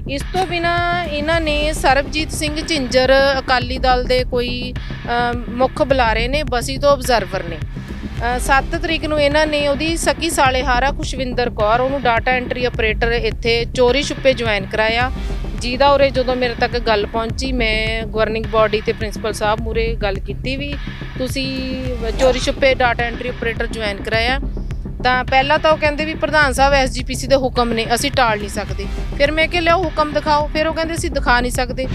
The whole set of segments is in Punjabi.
ਇਸ ਤੋਂ ਬਿਨਾ ਇਹਨਾਂ ਨੇ ਸਰਬਜੀਤ ਸਿੰਘ ਝਿੰਜਰ ਅਕਾਲੀ ਦਲ ਦੇ ਕੋਈ ਮੁੱਖ ਬੁਲਾਰੇ ਨੇ, ਬਸੀ ਤੋਂ ਅਬਜ਼ਰਵਰ ਨੇ। 7 ਤਰੀਕ ਨੂੰ ਇਹਨਾਂ ਨੇ ਉਹਦੀ ਸਕੀ ਸਾਲੇਹਾਰਾ ਖੁਸ਼ਵਿੰਦਰ ਕੌਰ ਉਹਨੂੰ ਡਾਟਾ ਐਂਟਰੀ ਆਪਰੇਟਰ ਇੱਥੇ ਚੋਰੀ ਛੁਪੇ ਜੁਆਇਨ ਕਰਾਇਆ, ਜਿਹਦਾ ਉਰੇ ਜਦੋਂ ਮੇਰੇ ਤੱਕ ਗੱਲ ਪਹੁੰਚੀ ਮੈਂ ਗਵਰਨਿੰਗ ਬਾਡੀ ਤੇ ਪ੍ਰਿੰਸੀਪਲ ਸਾਹਿਬ ਮੂਰੇ ਗੱਲ ਕੀਤੀ ਵੀ ਤੁਸੀਂ ਚੋਰੀ ਛੁਪੇ ਡਾਟਾ ਐਂਟਰੀ ਆਪਰੇਟਰ ਜੁਆਇਨ ਕਰਾਇਆ। ਤਾਂ ਪਹਿਲਾਂ ਤਾਂ ਉਹ ਕਹਿੰਦੇ ਵੀ ਪ੍ਰਧਾਨ ਸਾਹਿਬ SGPC ਦੇ ਹੁਕਮ ਨੇ, ਅਸੀਂ ਟਾਲ ਨਹੀਂ ਸਕਦੇ। ਫਿਰ ਮੈਂ ਕਿਹਾ ਲਿਆਓ ਹੁਕਮ ਦਿਖਾਓ, ਫਿਰ ਉਹ ਕਹਿੰਦੇ ਅਸੀਂ ਦਿਖਾ ਨਹੀਂ ਸਕਦੇ।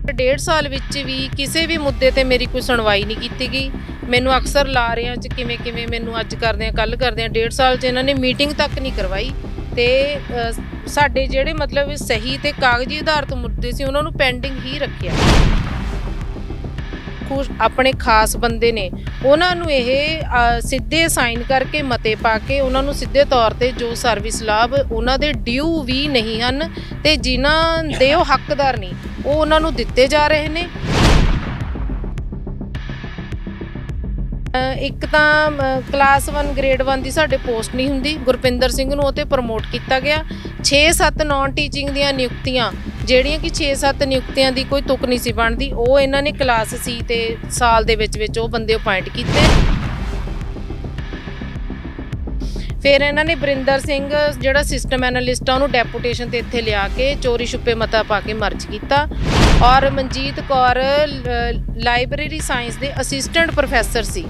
1.5 ਸਾਲ ਵਿੱਚ ਵੀ ਕਿਸੇ ਵੀ ਮੁੱਦੇ ਤੇ ਮੇਰੀ ਕੋਈ ਸੁਣਵਾਈ ਨਹੀਂ ਕੀਤੀ ਗਈ। ਮੈਨੂੰ ਅਕਸਰ ਲਾਰਿਆਂ 'ਚ ਕਿਵੇਂ ਮੈਨੂੰ ਅੱਜ ਕਰਦੇ ਆ ਕੱਲ੍ਹ ਕਰਦੇ ਆ, 1.5 ਸਾਲ 'ਚ ਇਹਨਾਂ ਨੇ ਮੀਟਿੰਗ ਤੱਕ ਨਹੀਂ ਕਰਵਾਈ। ਤੇ ਸਾਡੇ ਜਿਹੜੇ ਮਤਲਬ ਸਹੀ ਤੇ ਕਾਗਜ਼ੀ ਆਧਾਰਿਤ ਮੁੱਦੇ ਸੀ ਉਹਨਾਂ ਨੂੰ ਪੈਂਡਿੰਗ ਹੀ ਰੱਖਿਆ। ਆਪਣੇ ਖਾਸ ਬੰਦੇ ਨੇ ਉਹਨਾਂ ਨੂੰ ਇਹ ਸਿੱਧੇ ਸਾਈਨ ਕਰਕੇ ਮਤੇ ਪਾ ਕੇ ਉਹਨਾਂ ਨੂੰ ਸਿੱਧੇ ਤੌਰ ਤੇ ਜੋ ਸਰਵਿਸ ਲਾਭ ਉਹਨਾਂ ਦੇ ਡਿਊ ਵੀ ਨਹੀਂ ਹਨ ਤੇ ਜਿਨ੍ਹਾਂ ਦੇ ਉਹ ਹੱਕਦਾਰ ਨਹੀਂ ਉਹ ਉਹਨਾਂ ਨੂੰ ਦਿੱਤੇ ਜਾ ਰਹੇ ਨੇ। ਇੱਕ ਤਾਂ ਕਲਾਸ 1 ਗ੍ਰੇਡ 1 ਦੀ ਸਾਡੇ ਪੋਸਟ ਨਹੀਂ ਹੁੰਦੀ, ਗੁਰਪਿੰਦਰ ਸਿੰਘ ਨੂੰ ਉਹ 'ਤੇ ਪ੍ਰਮੋਟ ਕੀਤਾ ਗਿਆ। 6-7 ਨਾਨ ਟੀਚਿੰਗ ਦੀਆਂ ਨਿਯੁਕਤੀਆਂ ਜਿਹੜੀਆਂ ਕਿ 6-7 ਨਿਯੁਕਤੀਆਂ ਦੀ ਕੋਈ ਤੁਕ ਨਹੀਂ ਸੀ ਬਣਦੀ, ਉਹ ਇਹਨਾਂ ਨੇ ਕਲਾਸ ਸੀ ਤੇ ਸਾਲ ਦੇ ਵਿੱਚ ਉਹ ਬੰਦੇ ਅਪਾਇੰਟ ਕੀਤੇ। ਫਿਰ ਇਹਨਾਂ ਨੇ ਬਰਿੰਦਰ ਸਿੰਘ ਜਿਹੜਾ ਸਿਸਟਮ ਐਨਾਲਿਸਟ ਆ ਉਹਨੂੰ ਡੈਪੂਟੇਸ਼ਨ ਤੇ ਇੱਥੇ ਲਿਆ ਕੇ ਚੋਰੀ ਛੁਪੇ ਮਤਾ ਪਾ ਕੇ ਮਰਜ ਕੀਤਾ। ਔਰ ਮਨਜੀਤ ਕੌਰ ਲਾਇਬ੍ਰੇਰੀ ਸਾਇੰਸ ਦੇ ਅਸਿਸਟੈਂਟ ਪ੍ਰੋਫੈਸਰ ਸੀ,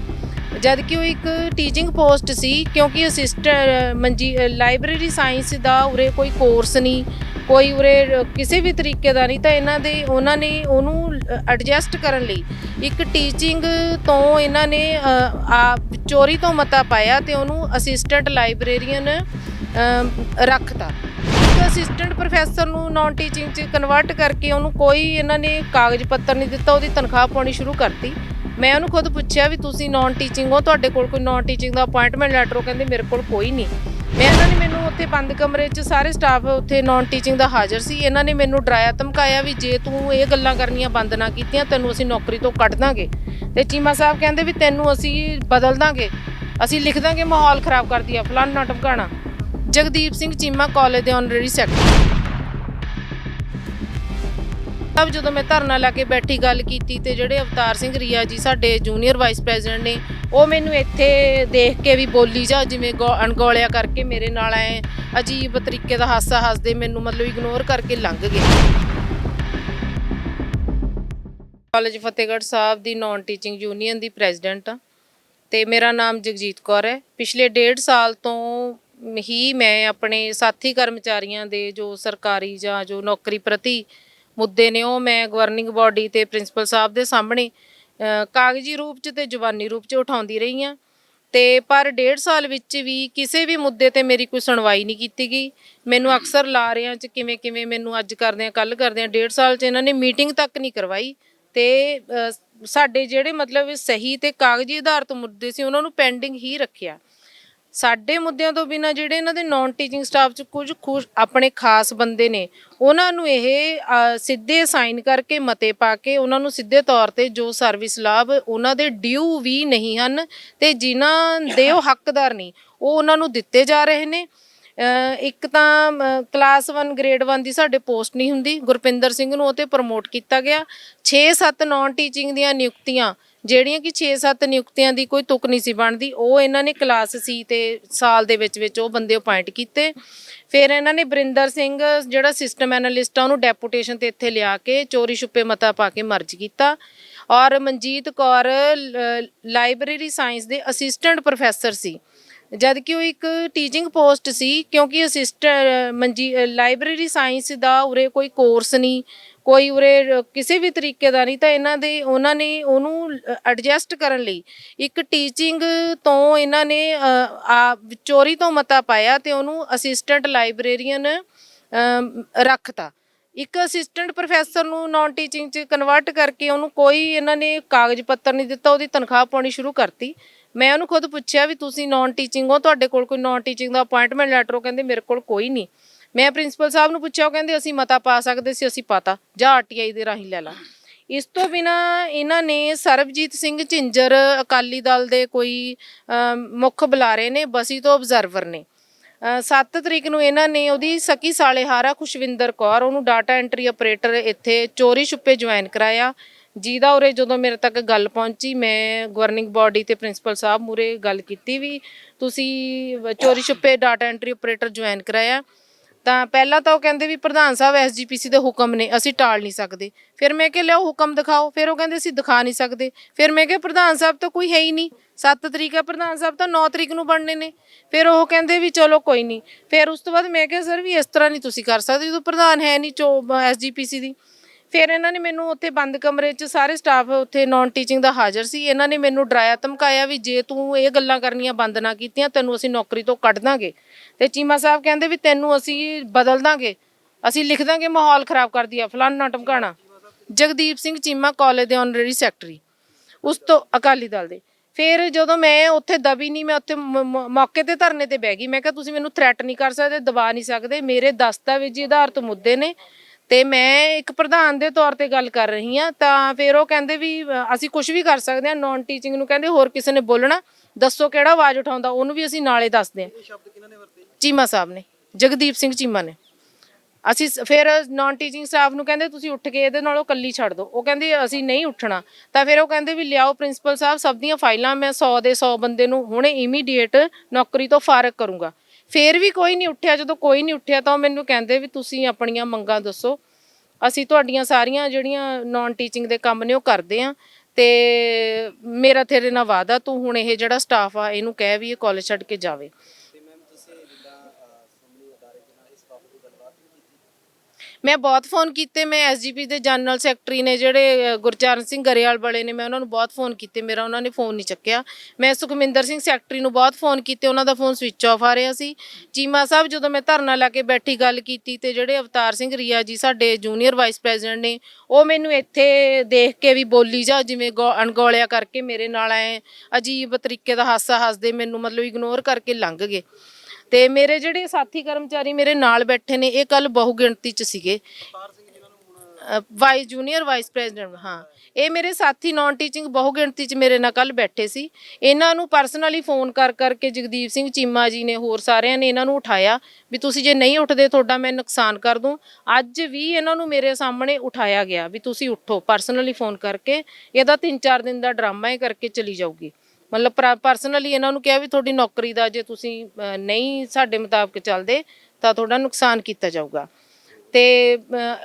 ਜਦ ਕਿ ਉਹ ਇੱਕ ਟੀਚਿੰਗ ਪੋਸਟ ਸੀ, ਕਿਉਂਕਿ ਲਾਇਬ੍ਰੇਰੀ ਸਾਇੰਸ ਦਾ ਉਰੇ ਕੋਈ ਕੋਰਸ ਨਹੀਂ, ਕੋਈ ਉਰੇ ਕਿਸੇ ਵੀ ਤਰੀਕੇ ਦਾ ਨਹੀਂ। ਤਾਂ ਉਹਨਾਂ ਨੇ ਉਹਨੂੰ ਐਡਜਸਟ ਕਰਨ ਲਈ ਇੱਕ ਟੀਚਿੰਗ ਤੋਂ ਇਹਨਾਂ ਨੇ ਚੋਰੀ ਤੋਂ ਮਤਾ ਪਾਇਆ ਤੇ ਉਹਨੂੰ ਅਸਿਸਟੈਂਟ ਲਾਇਬ੍ਰੇਰੀਅਨ ਰੱਖਤਾ। ਇੱਕ ਅਸਿਸਟੈਂਟ ਪ੍ਰੋਫੈਸਰ ਨੂੰ ਨਾਨ ਟੀਚਿੰਗ 'ਚ ਕਨਵਰਟ ਕਰਕੇ ਉਹਨੂੰ ਕੋਈ ਇਹਨਾਂ ਨੇ ਕਾਗਜ਼ ਪੱਤਰ ਨਹੀਂ ਦਿੱਤਾ, ਉਹਦੀ ਤਨਖਾਹ ਪਾਉਣੀ ਸ਼ੁਰੂ ਕਰਤੀ। ਮੈਂ ਉਹਨੂੰ ਖੁਦ ਪੁੱਛਿਆ ਵੀ ਤੁਸੀਂ ਨਾਨ ਟੀਚਿੰਗ ਹੋ, ਤੁਹਾਡੇ ਕੋਲ ਕੋਈ ਨਾਨ ਟੀਚਿੰਗ ਦਾ ਅਪਾਇੰਟਮੈਂਟ ਲੈਟਰ? ਉਹ ਕਹਿੰਦੇ ਮੇਰੇ ਕੋਲ ਕੋਈ ਨਹੀਂ। ਇਹਨਾਂ ਨੇ ਮੈਨੂੰ ਉੱਥੇ ਬੰਦ ਕਮਰੇ 'ਚ ਸਾਰੇ ਸਟਾਫ ਉੱਥੇ ਨਾਨ ਟੀਚਿੰਗ ਦਾ ਹਾਜ਼ਰ ਸੀ, ਇਹਨਾਂ ਨੇ ਮੈਨੂੰ ਡਰਾਇਆ ਧਮਕਾਇਆ ਵੀ ਜੇ ਤੂੰ ਇਹ ਗੱਲਾਂ ਕਰਨੀਆਂ ਬੰਦ ਨਾ ਕੀਤੀਆਂ ਤੈਨੂੰ ਅਸੀਂ ਨੌਕਰੀ ਤੋਂ ਕੱਢ ਦਾਂਗੇ। ਤੇ ਚੀਮਾ ਸਾਹਿਬ ਕਹਿੰਦੇ ਵੀ ਤੈਨੂੰ ਅਸੀਂ ਬਦਲ ਦਾਂਗੇ, ਅਸੀਂ ਲਿਖ ਦਾਂਗੇ ਮਾਹੌਲ ਖਰਾਬ ਕਰਦੀ ਆ ਫਲਾਨਾ ਢਮਕਾਣਾ। ਜਗਦੀਪ ਸਿੰਘ ਚੀਮਾ ਕਾਲਜ ਦੇ ਆਨਰੇਰੀ ਸੈਕਟਰੀ। ਤਬ ਜਦੋਂ ਮੈਂ ਧਰਨਾ ਲਾ ਕੇ ਬੈਠੀ ਗੱਲ ਕੀਤੀ ਤੇ ਜਿਹੜੇ ਅਵਤਾਰ ਸਿੰਘ ਰੀਆ ਜੀ ਸਾਡੇ ਜੂਨੀਅਰ ਵਾਈਸ ਪ੍ਰੈਜ਼ੀਡੈਂਟ ਨੇ ਉਹ ਮੈਨੂੰ ਇੱਥੇ ਦੇਖ ਕੇ ਵੀ ਬੋਲੀ ਜਾ ਜਿਵੇਂ ਅਣਗੌਲਿਆ ਕਰਕੇ ਮੇਰੇ ਨਾਲ ਐ ਅਜੀਬ ਤਰੀਕੇ ਦਾ ਹਾਸਾ ਹੱਸਦੇ ਮੈਨੂੰ ਮਤਲਬ ਇਗਨੋਰ ਕਰਕੇ ਲੰਘ ਗਏ। ਕਾਲਜ ਫਤਿਹਗੜ੍ਹ ਸਾਹਿਬ ਦੀ ਨਾਨ ਟੀਚਿੰਗ ਯੂਨੀਅਨ ਦੀ ਪ੍ਰੈਜ਼ੀਡੈਂਟ ਆ ਤੇ ਮੇਰਾ ਨਾਮ ਜਗਜੀਤ ਕੌਰ ਹੈ। ਪਿਛਲੇ 1.5 ਸਾਲ ਤੋਂ ਹੀ ਮੈਂ ਆਪਣੇ ਸਾਥੀ ਕਰਮਚਾਰੀਆਂ ਦੇ ਜੋ ਸਰਕਾਰੀ ਜਾਂ ਜੋ ਨੌਕਰੀ ਪ੍ਰਤੀ ਮੁੱਦੇ ਨੇ ਉਹ ਮੈਂ ਗਵਰਨਿੰਗ ਬਾਡੀ ਤੇ ਪ੍ਰਿੰਸੀਪਲ ਸਾਹਿਬ ਦੇ ਸਾਹਮਣੇ ਕਾਗਜ਼ੀ ਰੂਪ 'ਚ ਤੇ ਜ਼ੁਬਾਨੀ ਰੂਪ 'ਚ ਉਠਾਉਂਦੀ ਰਹੀ ਹਾਂ। ਤੇ ਪਰ 1.5 ਸਾਲ ਵਿੱਚ ਵੀ ਕਿਸੇ ਵੀ ਮੁੱਦੇ ਤੇ ਮੇਰੀ ਕੋਈ ਸੁਣਵਾਈ ਨਹੀਂ ਕੀਤੀ ਗਈ। ਮੈਨੂੰ ਅਕਸਰ ਲਾਰਿਆਂ 'ਚ ਕਿਵੇਂ ਮੈਨੂੰ ਅੱਜ ਕਰਦੇ ਆ ਕੱਲ੍ਹ ਕਰਦੇ ਆ, 1.5 ਸਾਲ 'ਚ ਇਹਨਾਂ ਨੇ ਮੀਟਿੰਗ ਤੱਕ ਨਹੀਂ ਕਰਵਾਈ। ਤੇ ਸਾਡੇ ਜਿਹੜੇ ਮਤਲਬ ਸਹੀ ਤੇ ਕਾਗਜ਼ੀ ਆਧਾਰਿਤ ਮੁੱਦੇ ਸੀ ਉਹਨਾਂ ਨੂੰ ਪੈਂਡਿੰਗ ਹੀ ਰੱਖਿਆ। ਸਾਡੇ ਮੁੱਦਿਆਂ ਤੋਂ ਬਿਨਾਂ ਜਿਹੜੇ ਇਹਨਾਂ ਦੇ ਨਾਨ ਟੀਚਿੰਗ ਸਟਾਫ 'ਚ ਕੁਝ ਆਪਣੇ ਖਾਸ ਬੰਦੇ ਨੇ ਉਹਨਾਂ ਨੂੰ ਇਹ ਸਿੱਧੇ ਸਾਈਨ ਕਰਕੇ ਮਤੇ ਪਾ ਕੇ ਉਹਨਾਂ ਨੂੰ ਸਿੱਧੇ ਤੌਰ ਤੇ ਜੋ ਸਰਵਿਸ ਲਾਭ ਉਹਨਾਂ ਦੇ ਡਿਊ ਵੀ ਨਹੀਂ ਹਨ ਤੇ ਜਿਨ੍ਹਾਂ ਦੇ ਉਹ ਹੱਕਦਾਰ ਨਹੀਂ ਉਹ ਉਹਨਾਂ ਨੂੰ ਦਿੱਤੇ ਜਾ ਰਹੇ ਨੇ। ਇੱਕ ਤਾਂ ਕਲਾਸ 1 ਗ੍ਰੇਡ 1 ਦੀ ਸਾਡੇ ਪੋਸਟ ਨਹੀਂ ਹੁੰਦੀ, ਗੁਰਪਿੰਦਰ ਸਿੰਘ ਨੂੰ ਉਹ 'ਤੇ ਪ੍ਰਮੋਟ ਕੀਤਾ ਗਿਆ। 6-7 ਨਾਨ ਟੀਚਿੰਗ ਦੀਆਂ ਨਿਯੁਕਤੀਆਂ ਜਿਹੜੀਆਂ ਕਿ 6-7 ਨਿਯੁਕਤੀਆਂ ਦੀ ਕੋਈ ਤੁਕ ਨਹੀਂ ਸੀ ਬਣਦੀ, ਉਹ ਇਹਨਾਂ ਨੇ ਕਲਾਸ ਸੀ ਤੇ ਸਾਲ ਦੇ ਵਿੱਚ ਉਹ ਬੰਦੇ ਅਪਾਇੰਟ ਕੀਤੇ। ਫਿਰ ਇਹਨਾਂ ਨੇ ਬਰਿੰਦਰ ਸਿੰਘ ਜਿਹੜਾ ਸਿਸਟਮ ਐਨਾਲਿਸਟ ਆ ਉਹਨੂੰ ਡੈਪੂਟੇਸ਼ਨ ਤੇ ਇੱਥੇ ਲਿਆ ਕੇ ਚੋਰੀ ਛੁਪੇ ਮਤਾ ਪਾ ਕੇ ਮਰਜ ਕੀਤਾ। ਔਰ ਮਨਜੀਤ ਕੌਰ ਲਾਇਬ੍ਰੇਰੀ ਸਾਇੰਸ ਦੇ ਅਸਿਸਟੈਂਟ ਪ੍ਰੋਫੈਸਰ ਸੀ, ਜਦ ਕਿ ਉਹ ਇੱਕ ਟੀਚਿੰਗ ਪੋਸਟ ਸੀ, ਕਿਉਂਕਿ ਲਾਇਬ੍ਰੇਰੀ ਸਾਇੰਸ ਦਾ ਉਰੇ ਕੋਈ ਕੋਰਸ ਨਹੀਂ, ਕੋਈ ਉਰੇ ਕਿਸੇ ਵੀ ਤਰੀਕੇ ਦਾ ਨਹੀਂ। ਤਾਂ ਉਹਨਾਂ ਨੇ ਉਹਨੂੰ ਐਡਜਸਟ ਕਰਨ ਲਈ ਇੱਕ ਟੀਚਿੰਗ ਤੋਂ ਇਹਨਾਂ ਨੇ ਚੋਰੀ ਤੋਂ ਮਤਾ ਪਾਇਆ ਤੇ ਉਹਨੂੰ ਅਸਿਸਟੈਂਟ ਲਾਇਬ੍ਰੇਰੀਅਨ ਰੱਖਤਾ। ਇੱਕ ਅਸਿਸਟੈਂਟ ਪ੍ਰੋਫੈਸਰ ਨੂੰ ਨਾਨ ਟੀਚਿੰਗ 'ਚ ਕਨਵਰਟ ਕਰਕੇ ਉਹਨੂੰ ਕੋਈ ਇਹਨਾਂ ਨੇ ਕਾਗਜ਼ ਪੱਤਰ ਨਹੀਂ ਦਿੱਤਾ, ਉਹਦੀ ਤਨਖਾਹ ਪਾਉਣੀ ਸ਼ੁਰੂ ਕਰਤੀ। ਮੈਂ ਉਹਨੂੰ ਖੁਦ ਪੁੱਛਿਆ ਵੀ ਤੁਸੀਂ ਨਾਨ ਟੀਚਿੰਗ ਹੋ, ਤੁਹਾਡੇ ਕੋਲ ਕੋਈ ਨਾਨ ਟੀਚਿੰਗ ਦਾ ਅਪਾਇੰਟਮੈਂਟ ਲੈਟਰ? ਉਹ ਕਹਿੰਦੇ ਮੇਰੇ ਕੋਲ ਕੋਈ ਨਹੀਂ। ਮੈਂ ਪ੍ਰਿੰਸੀਪਲ ਸਾਹਿਬ ਨੂੰ ਪੁੱਛਿਆ, ਉਹ ਕਹਿੰਦੇ ਅਸੀਂ ਮਤਾ ਪਾ ਸਕਦੇ ਸੀ, ਅਸੀਂ ਪਾਤਾ, ਜਾਂ RTI ਦੇ ਰਾਹੀਂ ਲੈ ਲਾ। ਇਸ ਤੋਂ ਬਿਨਾ ਇਹਨਾਂ ਨੇ ਸਰਬਜੀਤ ਸਿੰਘ ਝਿੰਜਰ ਅਕਾਲੀ ਦਲ ਦੇ ਕੋਈ ਮੁੱਖ ਬੁਲਾਰੇ ਨੇ, ਬਸੀ ਤੋਂ ਅਬਜ਼ਰਵਰ ਨੇ। 7 ਤਰੀਕ ਨੂੰ ਇਹਨਾਂ ਨੇ ਉਹਦੀ ਸਕੀ ਸਾਲੇਹਾਰਾ ਖੁਸ਼ਵਿੰਦਰ ਕੌਰ ਉਹਨੂੰ ਡਾਟਾ ਐਂਟਰੀ ਆਪਰੇਟਰ ਇੱਥੇ ਚੋਰੀ ਛੁਪੇ ਜੁਆਇਨ ਕਰਾਇਆ, ਜਿਹਦਾ ਉਰੇ ਜਦੋਂ ਮੇਰੇ ਤੱਕ ਗੱਲ ਪਹੁੰਚੀ ਮੈਂ ਗਵਰਨਿੰਗ ਬਾਡੀ ਤੇ ਪ੍ਰਿੰਸੀਪਲ ਸਾਹਿਬ ਮੂਰੇ ਗੱਲ ਕੀਤੀ ਵੀ ਤੁਸੀਂ ਚੋਰੀ ਛੁਪੇ ਡਾਟਾ ਐਂਟਰੀ ਆਪਰੇਟਰ ਜੁਆਇਨ ਕਰਾਇਆ। ਤਾਂ ਪਹਿਲਾਂ ਤਾਂ ਉਹ ਕਹਿੰਦੇ ਵੀ ਪ੍ਰਧਾਨ ਸਾਹਿਬ ਐਸਜੀਪੀਸੀ ਦੇ ਹੁਕਮ ਨੇ, ਅਸੀਂ ਟਾਲ ਨਹੀਂ ਸਕਦੇ। ਫਿਰ ਮੈਂ ਕਿਹਾ ਲਿਆਓ ਹੁਕਮ ਦਿਖਾਓ, ਫਿਰ ਉਹ ਕਹਿੰਦੇ ਅਸੀਂ ਦਿਖਾ ਨਹੀਂ ਸਕਦੇ। ਫਿਰ ਮੈਂ ਕਿਹਾ ਪ੍ਰਧਾਨ ਸਾਹਿਬ ਤਾਂ ਕੋਈ ਹੈ ਹੀ ਨਹੀਂ, 7 ਤਰੀਕ ਹੈ, ਪ੍ਰਧਾਨ ਸਾਹਿਬ ਤਾਂ 9 ਤਰੀਕ ਨੂੰ ਬਣਨੇ ਨੇ। ਫਿਰ ਉਹ ਕਹਿੰਦੇ ਵੀ ਚਲੋ ਕੋਈ ਨਹੀਂ। ਫਿਰ ਉਸ ਤੋਂ ਬਾਅਦ ਮੈਂ ਕਿਹਾ ਸਰ ਵੀ ਇਸ ਤਰ੍ਹਾਂ ਨਹੀਂ ਤੁਸੀਂ ਕਰ ਸਕਦੇ, ਜਦੋਂ ਪ੍ਰਧਾਨ ਹੈ ਨਹੀਂ ਐਸਜੀਪੀਸੀ ਦੀ। ਫਿਰ ਇਹਨਾਂ ਨੇ ਮੈਨੂੰ ਉੱਥੇ ਬੰਦ ਕਮਰੇ 'ਚ ਸਾਰੇ ਸਟਾਫ ਉੱਥੇ ਨਾਨ ਟੀਚਿੰਗ ਦਾ ਹਾਜ਼ਰ ਸੀ, ਇਹਨਾਂ ਨੇ ਮੈਨੂੰ ਡਰਾਇਆ ਧਮਕਾਇਆ ਵੀ ਜੇ ਤੂੰ ਇਹ ਗੱਲਾਂ ਕਰਨੀਆਂ ਬੰਦ ਨਾ ਕੀਤੀਆਂ ਤੈਨੂੰ ਅਸੀਂ ਨੌਕਰੀ ਤੋਂ ਕੱਢ ਦਾਂਗੇ। ਤੇ ਚੀਮਾ ਸਾਹਿਬ ਕਹਿੰਦੇ ਵੀ ਤੈਨੂੰ ਅਸੀਂ ਬਦਲ ਦਾਂਗੇ, ਅਸੀਂ ਲਿਖ ਦਾਂਗੇ ਮਾਹੌਲ ਖਰਾਬ ਕਰਦੀ ਆ ਫਲਾਨਾ ਟਮਕਾਣਾ। ਜਗਦੀਪ ਸਿੰਘ ਚੀਮਾ ਕਾਲਜ ਦੇ ਆਨਰੇਰੀ ਸੈਕਟਰੀ, ਉਸ ਤੋਂ ਅਕਾਲੀ ਦਲ ਦੇ। ਫਿਰ ਜਦੋਂ ਮੈਂ ਉੱਥੇ ਦਬੀ ਨਹੀਂ, ਮੈਂ ਉੱਥੇ ਮੌਕੇ ਤੇ ਧਰਨੇ ਤੇ ਬਹਿ ਗਈ। ਮੈਂ ਕਿਹਾ ਤੁਸੀਂ ਮੈਨੂੰ ਥ੍ਰੈਟ ਨਹੀਂ ਕਰ ਸਕਦੇ, ਦਬਾ ਨਹੀਂ ਸਕਦੇ, ਮੇਰੇ ਦਸਤਾਵੇਜ਼ੀ ਆਧਾਰਿਤ ਮੁੱਦੇ ਨੇ ਤੇ ਮੈਂ ਇੱਕ ਪ੍ਰਧਾਨ ਦੇ ਤੌਰ ਤੇ ਗੱਲ ਕਰ ਰਹੀ ਹਾਂ। ਤਾਂ ਫਿਰ ਉਹ ਕਹਿੰਦੇ ਵੀ ਅਸੀਂ ਕੁਝ ਵੀ ਕਰ ਸਕਦੇ ਹਾਂ, ਨਾਨ ਟੀਚਿੰਗ ਨੂੰ ਕਹਿੰਦੇ ਹੋਰ ਕਿਸੇ ਨੇ ਬੋਲਣਾ ਦੱਸੋ ਕਿਹੜਾ ਆਵਾਜ਼ ਉਠਾਉਂਦਾ, ਉਹਨੂੰ ਵੀ ਅਸੀਂ ਨਾਲੇ ਦੱਸਦੇ ਹਾਂ। ਚੀਮਾ ਸਾਹਿਬ ਨੇ, ਜਗਦੀਪ ਸਿੰਘ ਚੀਮਾ ਨੇ। ਅਸੀਂ ਫਿਰ ਨਾਨ ਟੀਚਿੰਗ ਸਟਾਫ ਨੂੰ ਕਹਿੰਦੇ ਤੁਸੀਂ ਉੱਠ ਕੇ ਇਹਦੇ ਨਾਲੋਂ ਕੱਲੀ ਛੱਡ ਦਿਓ, ਉਹ ਕਹਿੰਦੇ ਅਸੀਂ ਨਹੀਂ ਉੱਠਣਾ। ਤਾਂ ਫਿਰ ਉਹ ਕਹਿੰਦੇ ਵੀ ਲਿਆਓ ਪ੍ਰਿੰਸੀਪਲ ਸਾਹਿਬ ਸਭ ਦੀਆਂ ਫਾਈਲਾਂ, ਮੈਂ 100 ਦੇ 100 ਬੰਦੇ ਨੂੰ ਹੁਣੇ ਇਮੀਡੀਏਟ ਨੌਕਰੀ ਤੋਂ ਫਾਰਗ ਕਰੂੰਗਾ। ਫਿਰ ਵੀ ਕੋਈ ਨਹੀਂ ਉੱਠਿਆ। ਜਦੋਂ ਕੋਈ ਨਹੀਂ ਉੱਠਿਆ ਤਾਂ ਉਹ ਮੈਨੂੰ ਕਹਿੰਦੇ ਵੀ ਤੁਸੀਂ ਆਪਣੀਆਂ ਮੰਗਾਂ ਦੱਸੋ, ਅਸੀਂ ਤੁਹਾਡੀਆਂ ਸਾਰੀਆਂ ਜਿਹੜੀਆਂ ਨਾਨ ਟੀਚਿੰਗ ਦੇ ਕੰਮ ਨੇ ਉਹ ਕਰਦੇ ਹਾਂ ਤੇ ਮੇਰਾ ਤੇਰੇ ਨਾਲ ਵਾਅਦਾ, ਤੂੰ ਹੁਣ ਇਹ ਜਿਹੜਾ ਸਟਾਫ ਆ ਇਹਨੂੰ ਕਹਿ ਵੀ ਇਹ ਕਾਲਜ ਛੱਡ ਕੇ ਜਾਵੇ। ਮੈਂ ਬਹੁਤ ਫੋਨ ਕੀਤੇ, ਮੈਂ ਐਸਜੀਪੀ ਦੇ ਜਨਰਲ ਸੈਕਟਰੀ ਨੇ ਜਿਹੜੇ ਗੁਰਚਰਨ ਸਿੰਘ ਗਰੇਵਾਲ ਵਾਲੇ ਨੇ, ਮੈਂ ਉਹਨਾਂ ਨੂੰ ਬਹੁਤ ਫੋਨ ਕੀਤੇ, ਮੇਰਾ ਉਹਨਾਂ ਨੇ ਫੋਨ ਨਹੀਂ ਚੱਕਿਆ। ਮੈਂ ਸੁਖਮਿੰਦਰ ਸਿੰਘ ਸੈਕਟਰੀ ਨੂੰ ਬਹੁਤ ਫੋਨ ਕੀਤੇ, ਉਹਨਾਂ ਦਾ ਫੋਨ ਸਵਿਚ ਆਫ ਆ ਰਿਹਾ ਸੀ। ਚੀਮਾ ਸਾਹਿਬ ਜਦੋਂ ਮੈਂ ਧਰਨਾ ਲਾ ਕੇ ਬੈਠੀ ਗੱਲ ਕੀਤੀ ਤੇ ਜਿਹੜੇ ਅਵਤਾਰ ਸਿੰਘ ਰੀਆ ਜੀ ਸਾਡੇ ਜੂਨੀਅਰ ਵਾਈਸ ਪ੍ਰੈਜ਼ੀਡੈਂਟ ਨੇ, ਉਹ ਮੈਨੂੰ ਇੱਥੇ ਦੇਖ ਕੇ ਵੀ ਬੋਲੀ ਜਾ ਜਿਵੇਂ ਅਣਗੌਲਿਆ ਕਰਕੇ ਮੇਰੇ ਨਾਲ ਐ ਅਜੀਬ ਤਰੀਕੇ ਦਾ ਹਾਸਾ ਹੱਸਦੇ ਮੈਨੂੰ ਮਤਲਬ ਇਗਨੋਰ ਕਰਕੇ ਲੰਘ ਗਏ। ਤੇ ਮੇਰੇ ਜਿਹੜੇ ਸਾਥੀ ਕਰਮਚਾਰੀ ਮੇਰੇ ਨਾਲ ਬੈਠੇ ਨੇ ਇਹ ਕੱਲ ਬਹੁ ਗਿਣਤੀ 'ਚ ਸੀਗੇ, ਜੂਨੀਅਰ ਵਾਈਸ ਪ੍ਰੈਜ਼ੀਡੈਂਟ। ਹਾਂ, ਇਹ ਮੇਰੇ ਸਾਥੀ ਨਾਨ ਟੀਚਿੰਗ ਬਹੁ ਗਿਣਤੀ 'ਚ ਮੇਰੇ ਨਾਲ ਕੱਲ ਬੈਠੇ ਸੀ। ਇਹਨਾਂ ਨੂੰ ਪਰਸਨਲੀ ਫੋਨ ਕਰ ਕਰਕੇ ਜਗਦੀਪ ਸਿੰਘ ਚੀਮਾ ਜੀ ਨੇ ਹੋਰ ਸਾਰਿਆਂ ਨੇ ਇਹਨਾਂ ਨੂੰ ਉਠਾਇਆ ਵੀ ਤੁਸੀਂ ਜੇ ਨਹੀਂ ਉੱਠਦੇ ਤੁਹਾਡਾ ਮੈਂ ਨੁਕਸਾਨ ਕਰ ਦੂੰ। ਅੱਜ ਵੀ ਇਹਨਾਂ ਨੂੰ ਮੇਰੇ ਸਾਹਮਣੇ ਉਠਾਇਆ ਗਿਆ ਵੀ ਤੁਸੀਂ ਉੱਠੋ, ਪਰਸਨਲੀ ਫੋਨ ਕਰਕੇ। ਇਹਦਾ 3-4 ਦਿਨ ਦਾ ਡਰਾਮਾ ਇਹ ਕਰਕੇ ਚਲੀ ਜਾਊਗੀ। ਮਤਲਬ ਪਰਸਨਲੀ ਇਹਨਾਂ ਨੂੰ ਕਿਹਾ ਵੀ ਤੁਹਾਡੀ ਨੌਕਰੀ ਦਾ ਜੇ ਤੁਸੀਂ ਨਹੀਂ ਸਾਡੇ ਮੁਤਾਬਕ ਚੱਲਦੇ ਤਾਂ ਤੁਹਾਡਾ ਨੁਕਸਾਨ ਕੀਤਾ ਜਾਊਗਾ। ਤੇ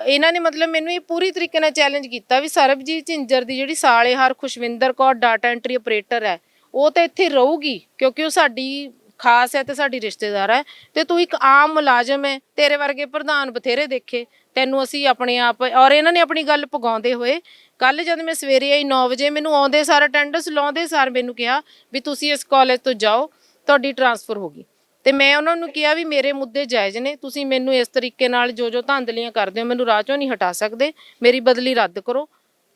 ਇਹਨਾਂ ਨੇ ਮਤਲਬ ਮੈਨੂੰ ਇਹ ਪੂਰੀ ਤਰੀਕੇ ਨਾਲ ਚੈਲੰਜ ਕੀਤਾ ਵੀ ਸਰਬਜੀਤ ਝਿੰਜਰ ਦੀ ਜਿਹੜੀ ਸਾਲੇਹਾਰ Khushwinder Kaur data entry operator ਹੈ ਉਹ ਤਾਂ ਇੱਥੇ ਰਹੂਗੀ ਕਿਉਂਕਿ ਉਹ ਸਾਡੀ ਖਾਸ ਹੈ ਤੇ ਸਾਡੀ ਰਿਸ਼ਤੇਦਾਰ ਹੈ, ਤੇ ਤੂੰ ਇੱਕ ਆਮ ਮੁਲਾਜ਼ਮ ਹੈ, ਤੇਰੇ ਵਰਗੇ ਪ੍ਰਧਾਨ ਬਥੇਰੇ ਦੇਖੇ, ਤੈਨੂੰ ਅਸੀਂ ਆਪਣੇ ਆਪ। ਔਰ ਇਹਨਾਂ ਨੇ ਆਪਣੀ ਗੱਲ ਪੁਗਾਉਂਦੇ ਹੋਏ ਕੱਲ ਜਦ ਮੈਂ ਸਵੇਰੇ ਆਈ 9 ਵਜੇ ਮੈਨੂੰ ਆਉਂਦੇ ਸਾਰ ਅਟੈਂਡੈਂਸ ਲਾਉਂਦੇ ਸਾਰ ਮੈਨੂੰ ਕਿਹਾ ਵੀ ਤੁਸੀਂ ਇਸ ਕਾਲਜ ਤੋਂ ਜਾਓ, ਤੁਹਾਡੀ ਟਰਾਂਸਫਰ ਹੋ ਗਈ। ਤੇ ਮੈਂ ਉਹਨਾਂ ਨੂੰ ਕਿਹਾ ਵੀ ਮੇਰੇ ਮੁੱਦੇ ਜਾਇਜ਼ ਨੇ, ਤੁਸੀਂ ਮੈਨੂੰ ਇਸ ਤਰੀਕੇ ਨਾਲ ਜੋ ਧਾਂਦਲੀਆਂ ਕਰਦੇ ਹੋ ਮੈਨੂੰ ਰਾਹ ਚੋਂ ਨਹੀਂ ਹਟਾ ਸਕਦੇ, ਮੇਰੀ ਬਦਲੀ ਰੱਦ ਕਰੋ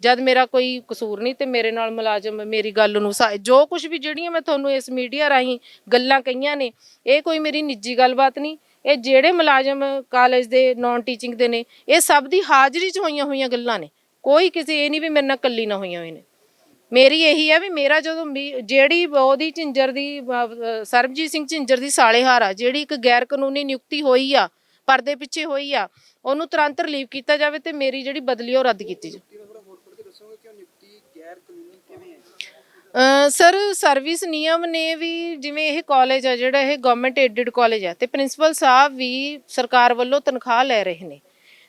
ਜਦ ਮੇਰਾ ਕੋਈ ਕਸੂਰ ਨਹੀਂ। ਤੇ ਮੇਰੇ ਨਾਲ ਮੁਲਾਜ਼ਮ ਮੇਰੀ ਗੱਲ ਨੂੰ ਜੋ ਕੁਝ ਵੀ ਜਿਹੜੀਆਂ ਮੈਂ ਤੁਹਾਨੂੰ ਇਸ ਮੀਡੀਆ ਰਾਹੀਂ ਗੱਲਾਂ ਕਹੀਆਂ ਨੇ ਇਹ ਕੋਈ ਮੇਰੀ ਨਿੱਜੀ ਗੱਲਬਾਤ ਨਹੀਂ, ਇਹ ਜਿਹੜੇ ਮੁਲਾਜ਼ਮ ਕਾਲਜ ਦੇ ਨਾਨ ਟੀਚਿੰਗ ਦੇ ਨੇ ਇਹ ਸਭ ਦੀ ਹਾਜ਼ਰੀ 'ਚ ਹੋਈਆਂ ਹੋਈਆਂ ਗੱਲਾਂ ਨੇ, ਕੋਈ ਕਿਸੇ ਇਹ ਨਹੀਂ ਵੀ ਮੇਰੇ ਨਾਲ ਇਕੱਲੀ ਨਾ ਹੋਈਆਂ ਹੋਈਆਂ ਨੇ। ਮੇਰੀ ਇਹੀ ਹੈ ਵੀ ਮੇਰਾ ਜਦੋਂ ਜਿਹੜੀ ਉਹਦੀ ਝਿੰਜਰ ਦੀ ਸਰਬਜੀਤ ਸਿੰਘ ਝਿੰਜਰ ਦੀ ਸਾਲੇਹਾਰ ਆ ਜਿਹੜੀ ਇੱਕ ਗੈਰ ਕਾਨੂੰਨੀ ਨਿਯੁਕਤੀ ਹੋਈ ਆ, ਪਰਦੇ ਪਿੱਛੇ ਹੋਈ ਆ, ਉਹਨੂੰ ਤੁਰੰਤ ਰਿਲੀਵ ਕੀਤਾ ਜਾਵੇ ਤੇ ਮੇਰੀ ਜਿਹੜੀ ਬਦਲੀ ਉਹ ਰੱਦ ਕੀਤੀ ਜਾਵੇ। ਸਰ ਸਰਵਿਸ ਨਿਯਮ ਨੇ ਵੀ, ਜਿਵੇਂ ਇਹ ਕਾਲਜ ਆ ਜਿਹੜਾ ਇਹ ਗਵਰਨਮੈਂਟ ਏਡਡ ਕਾਲਜ ਆ ਤੇ ਪ੍ਰਿੰਸੀਪਲ ਸਾਹਿਬ ਵੀ ਸਰਕਾਰ ਵੱਲੋਂ ਤਨਖਾਹ ਲੈ ਰਹੇ ਨੇ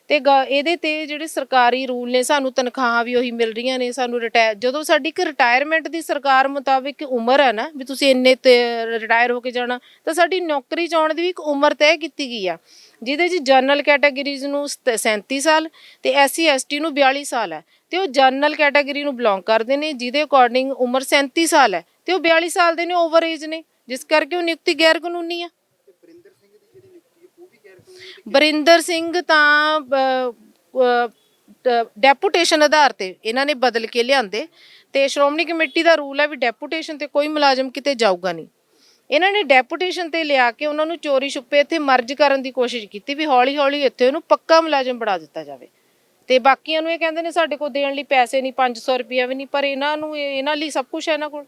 ਤੇ ਇਹਦੇ ਤੇ ਜਿਹੜੇ ਸਰਕਾਰੀ ਰੂਲ ਨੇ ਸਾਨੂੰ ਤਨਖਾਹਾਂ ਵੀ ਉਹੀ ਮਿਲ ਰਹੀਆਂ ਨੇ। ਸਾਨੂੰ ਜਦੋਂ ਸਾਡੀ ਇੱਕ ਰਿਟਾਇਰਮੈਂਟ ਦੀ ਸਰਕਾਰ ਮੁਤਾਬਿਕ ਉਮਰ ਹੈ ਨਾ ਵੀ ਤੁਸੀਂ ਇੰਨੇ ਤੇ ਰਿਟਾਇਰ ਹੋ ਕੇ ਜਾਣਾ, ਤਾਂ ਸਾਡੀ ਨੌਕਰੀ 'ਚ ਆਉਣ ਦੀ ਵੀ ਇੱਕ ਉਮਰ ਤੈਅ ਕੀਤੀ ਗਈ ਆ ਜਿਹਦੇ 'ਚ ਜਨਰਲ ਕੈਟਾਗਰੀਜ਼ ਨੂੰ 37 ਸਾਲ ਤੇ SC ST ਨੂੰ 42 ਸਾਲ ਹੈ ਤੇ ਉਹ ਜਨਰਲ ਕੈਟਾਗਰੀ ਨੂੰ ਬਿਲੋਂਗ ਕਰਦੇ ਨੇ ਜਿਹਦੇ ਅਕੋਰਡਿੰਗ ਉਮਰ 37 ਸਾਲ ਹੈ ਤੇ ਉਹ 42 ਸਾਲ ਦੇ ਨੇ, ਓਵਰ ਏਜ ਨੇ, ਜਿਸ ਕਰਕੇ ਉਹ ਨਿਯੁਕਤੀ ਗੈਰ ਕਾਨੂੰਨੀ ਆ। ਬਰਿੰਦਰ ਸਿੰਘ ਤਾਂ ਡੈਪੂਟੇਸ਼ਨ ਆਧਾਰ ਤੇ ਇਹਨਾਂ ਨੇ ਬਦਲ ਕੇ ਲਿਆਂਦੇ ਤੇ ਸ਼੍ਰੋਮਣੀ ਕਮੇਟੀ ਦਾ ਰੂਲ ਹੈ ਵੀ ਡੈਪੂਟੇਸ਼ਨ ਤੇ ਕੋਈ ਮੁਲਾਜ਼ਮ ਕਿਤੇ ਜਾਊਗਾ ਨਹੀਂ। ਇਹਨਾਂ ਨੇ ਡੈਪੂਟੇਸ਼ਨ ਤੇ ਲਿਆ ਕੇ ਉਹਨਾਂ ਨੂੰ ਚੋਰੀ ਛੁਪੇ ਇੱਥੇ ਮਰਜ ਕਰਨ ਦੀ ਕੋਸ਼ਿਸ਼ ਕੀਤੀ ਵੀ ਹੌਲੀ ਹੌਲੀ ਇੱਥੇ ਉਹਨੂੰ ਪੱਕਾ ਮੁਲਾਜ਼ਮ ਬਣਾ ਦਿੱਤਾ ਜਾਵੇ ਤੇ ਬਾਕੀਆਂ ਨੂੰ ਇਹ ਕਹਿੰਦੇ ਨੇ ਸਾਡੇ ਕੋਲ ਦੇਣ ਲਈ ਪੈਸੇ ਨਹੀਂ, 500 ਰੁਪਇਆ ਵੀ ਨਹੀਂ, ਪਰ ਇਹਨਾਂ ਨੂੰ ਇਹਨਾਂ ਲਈ ਸਭ ਕੁਝ ਹੈ ਇਹਨਾਂ ਕੋਲ।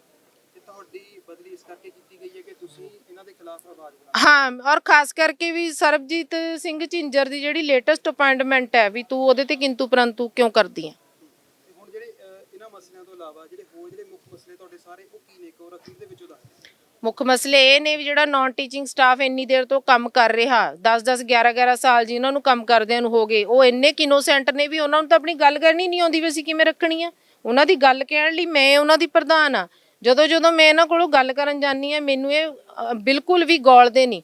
ਤੁਹਾਡੀ ਬਦਲੀ ਇਸ ਕਰਕੇ ਕੀਤੀ ਗਈ ਹੈ ਕਿ ਤੁਸੀਂ ਇਹਨਾਂ ਦੇ ਖਿਲਾਫ ਆਵਾਜ਼ ਬੁਲੰਦ। ਹਾਂ, ਔਰ ਖਾਸ ਕਰਕੇ ਵੀ ਸਰਬਜੀਤ ਸਿੰਘ ਝਿੰਜਰ ਦੀ ਜਿਹੜੀ ਲੇਟੈਸਟ ਅਪਾਇੰਟਮੈਂਟ ਹੈ ਵੀ ਤੂੰ ਉਹਦੇ ਤੇ ਕਿੰਤੂ ਪਰੰਤੂ ਕਿਉਂ ਕਰਦੀ ਹੈ। ਤੇ ਹੁਣ ਜਿਹੜੇ ਇਹਨਾਂ ਮਸਲਿਆਂ ਤੋਂ ਇਲਾਵਾ ਜਿਹੜੇ ਹੋਰ ਜਿਹੜੇ ਮੁੱਖ ਮਸਲੇ ਤੁਹਾਡੇ ਸਾਰੇ ਉਹ ਕੀ ਨੇ, ਇੱਕ ਹੋਰ ਅਖੀਰ ਦੇ ਵਿੱਚੋਂ ਦੱਸ ਦਿਓ। ਮੁੱਖ ਮਸਲੇ ਇਹ ਨੇ ਵੀ ਜਿਹੜਾ ਨਾਨ ਟੀਚਿੰਗ ਸਟਾਫ ਇੰਨੀ ਦੇਰ ਤੋਂ ਕੰਮ ਕਰ ਰਿਹਾ 10-10 11-11 ਸਾਲ ਜਿਨ੍ਹਾਂ ਨੂੰ ਕੰਮ ਕਰਦਿਆਂ ਨੂੰ ਹੋ ਗਏ, ਉਹ ਇੰਨੇ ਕਿਨੋਸੈਂਟ ਨੇ ਵੀ ਉਹਨਾਂ ਨੂੰ ਤਾਂ ਆਪਣੀ ਗੱਲ ਕਰਨੀ ਨਹੀਂ ਆਉਂਦੀ ਵੀ ਅਸੀਂ ਕਿਵੇਂ ਰੱਖਣੀ ਆ। ਉਹਨਾਂ ਦੀ ਗੱਲ ਕਹਿਣ ਲਈ ਮੈਂ ਉਹਨਾਂ ਦੀ ਪ੍ਰਧਾਨ ਆ। ਜਦੋਂ ਮੈਂ ਇਹਨਾਂ ਕੋਲੋਂ ਗੱਲ ਕਰਨ ਜਾਂਦੀ ਆ ਮੈਨੂੰ ਇਹ ਬਿਲਕੁਲ ਵੀ ਗੌਲਦੇ ਨਹੀਂ,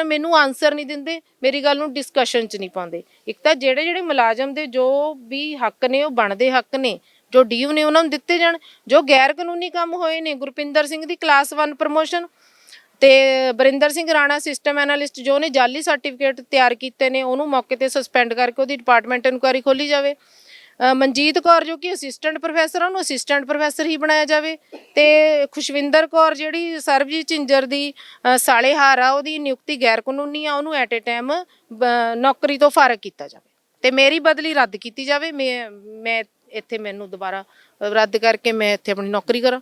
ਮੈਨੂੰ ਆਨਸਰ ਨਹੀਂ ਦਿੰਦੇ, ਮੇਰੀ ਗੱਲ ਨੂੰ ਡਿਸਕਸ਼ਨ 'ਚ ਨਹੀਂ ਪਾਉਂਦੇ। ਇੱਕ ਤਾਂ ਜਿਹੜੇ ਮੁਲਾਜ਼ਮ ਦੇ ਜੋ ਵੀ ਹੱਕ ਨੇ ਉਹ ਬਣਦੇ ਹੱਕ ਨੇ, ਜੋ ਡੀਯੂ ਨੇ ਉਹਨਾਂ ਨੂੰ ਦਿੱਤੇ ਜਾਣ। ਜੋ ਗੈਰ ਕਾਨੂੰਨੀ ਕੰਮ ਹੋਏ ਨੇ, ਗੁਰਪਿੰਦਰ ਸਿੰਘ ਦੀ ਕਲਾਸ 1 ਪ੍ਰਮੋਸ਼ਨ ਤੇ ਬਰਿੰਦਰ ਸਿੰਘ ਰਾਣਾ ਸਿਸਟਮ ਐਨਾਲਿਸਟ ਜੋ ਨੇ ਜਾਲੀ ਸਰਟੀਫਿਕੇਟ ਤਿਆਰ ਕੀਤੇ ਨੇ, ਉਹਨੂੰ ਮੌਕੇ ਤੇ ਸਸਪੈਂਡ ਕਰਕੇ ਉਹਦੀ ਡਿਪਾਰਟਮੈਂਟ ਇਨਕੁਆਇਰੀ ਖੋਲੀ ਜਾਵੇ। ਮਨਜੀਤ ਕੌਰ ਜੋ ਕਿ ਅਸਿਸਟੈਂਟ ਪ੍ਰੋਫੈਸਰ ਆ, ਉਹਨੂੰ ਅਸਿਸਟੈਂਟ ਪ੍ਰੋਫੈਸਰ ਹੀ ਬਣਾਇਆ ਜਾਵੇ। ਤੇ ਖੁਸ਼ਵਿੰਦਰ ਕੌਰ ਜਿਹੜੀ ਸਰਬਜੀਤ ਝਿੰਜਰ ਦੀ ਸਾਲੇਹਾਰ ਆ, ਉਹਦੀ ਨਿਯੁਕਤੀ ਗੈਰ ਕਾਨੂੰਨੀ ਆ, ਉਹਨੂੰ ਐਟ ਏ ਟਾਈਮ ਨੌਕਰੀ ਤੋਂ ਫਾਰਗ ਕੀਤਾ ਜਾਵੇ ਤੇ ਮੇਰੀ ਬਦਲੀ ਰੱਦ ਕੀਤੀ ਜਾਵੇ। ਮੈਂ ਇੱਥੇ ਮੈਨੂੰ ਦੁਬਾਰਾ ਰੱਦ ਕਰਕੇ ਮੈਂ ਇੱਥੇ ਆਪਣੀ ਨੌਕਰੀ ਕਰਾਂ।